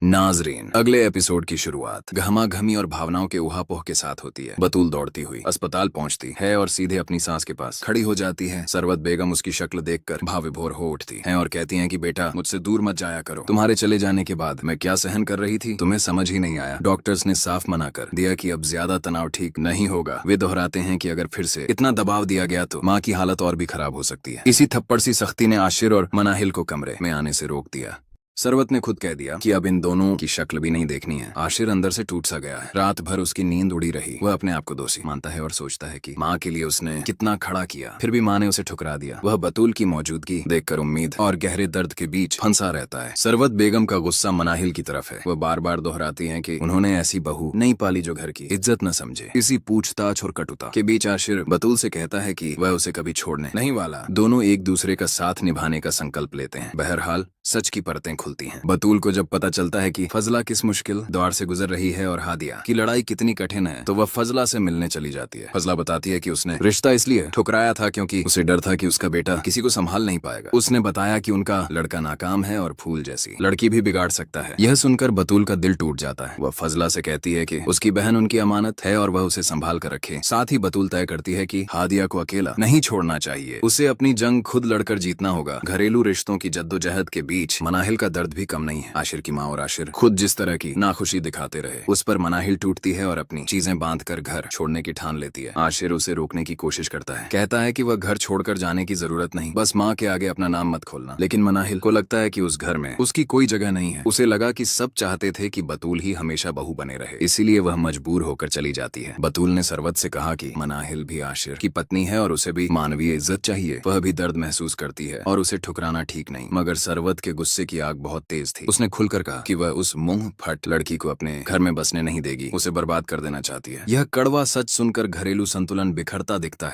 नाजरीन, अगले एपिसोड की शुरुआत घमाघमी और भावनाओं के उहापोह के साथ होती है। बतूल दौड़ती हुई अस्पताल पहुंचती है और सीधे अपनी सांस के पास खड़ी हो जाती है। सरवत बेगम उसकी शक्ल देखकर भावविभोर हो उठती है और कहती हैं कि बेटा, मुझसे दूर मत जाया करो। तुम्हारे चले जाने के बाद मैं क्या सहन कर रही थी, तुम्हें समझ ही नहीं आया। डॉक्टर्स ने साफ मना कर दिया कि अब ज्यादा तनाव ठीक नहीं होगा। वे दोहराते हैं कि अगर फिर से इतना दबाव दिया गया तो माँ की हालत और भी खराब हो सकती है। इसी थप्पड़ सी सख्ती ने आशिर और मनाहिल को कमरे में आने से रोक दिया। सरवत ने खुद कह दिया कि अब इन दोनों की शक्ल भी नहीं देखनी है। आशिर अंदर से टूट सा गया है। रात भर उसकी नींद उड़ी रही। वह अपने आप को दोषी मानता है और सोचता है कि माँ के लिए उसने कितना खड़ा किया, फिर भी माँ ने उसे ठुकरा दिया। वह बतूल की मौजूदगी देखकर उम्मीद और गहरे दर्द के बीच फंसा रहता है। सरवत बेगम का गुस्सा मनाहिल की तरफ है। वह बार बार दोहराती है कि उन्होंने ऐसी बहू नहीं पाली जो घर की इज्जत न समझे। इसी पूछताछ और कटुता के बीच आशिर बतूल से कहता है कि वह उसे कभी छोड़ने नहीं वाला। दोनों एक दूसरे का साथ निभाने का संकल्प लेते हैं। बहरहाल सच की परतें खुलती हैं। बतूल को जब पता चलता है कि फजला किस मुश्किल दौर से गुजर रही है और हादिया की लड़ाई कितनी कठिन है, तो वह फजला से मिलने चली जाती है। फजला बताती है कि उसने रिश्ता इसलिए ठुकराया था क्योंकि उसे डर था कि उसका बेटा किसी को संभाल नहीं पाएगा। उसने बताया कि उनका लड़का नाकाम है और फूल जैसी लड़की भी बिगाड़ सकता है। यह सुनकर बतूल का दिल टूट जाता है। वह फजला से कहती है कि उसकी बहन उनकी अमानत है और वह उसे संभाल कर रखे। साथ ही बतूल तय करती है कि हादिया को अकेला नहीं छोड़ना चाहिए। उसे अपनी जंग खुद लड़कर जीतना होगा। घरेलू रिश्तों की जद्दोजहद के बीच मनाहिल का दर्द भी कम नहीं है। आशिर की माँ और आशिर खुद जिस तरह की नाखुशी दिखाते रहे, उस पर मनाहिल टूटती है और अपनी चीजें बांधकर घर छोड़ने की ठान लेती है। आशिर उसे रोकने की कोशिश करता है। कहता है कि वह घर छोड़कर जाने की जरूरत नहीं, बस माँ के आगे अपना नाम मत खोलना। लेकिन मनाहिल को लगता है कि उस घर में उसकी कोई जगह नहीं है। उसे लगा कि सब चाहते थे कि बतूल ही हमेशा बहू बने रहे, इसीलिए वह मजबूर होकर चली जाती है। बतूल ने सरवत से कहा कि मनाहिल भी आशिर की पत्नी है और उसे भी मानवीय इज्जत चाहिए। वह भी दर्द महसूस करती है और उसे ठुकराना ठीक नहीं। मगर सरवत के गुस्से की आग बहुत तेज थी। उसने खुलकर कहा कि वह उस मुंह फट लड़की को अपने घर में बसने नहीं देगी, उसे बर्बाद कर देना चाहती है। यह कड़वा सच सुनकर घरेलू संतुलन बिखरता दिखता है।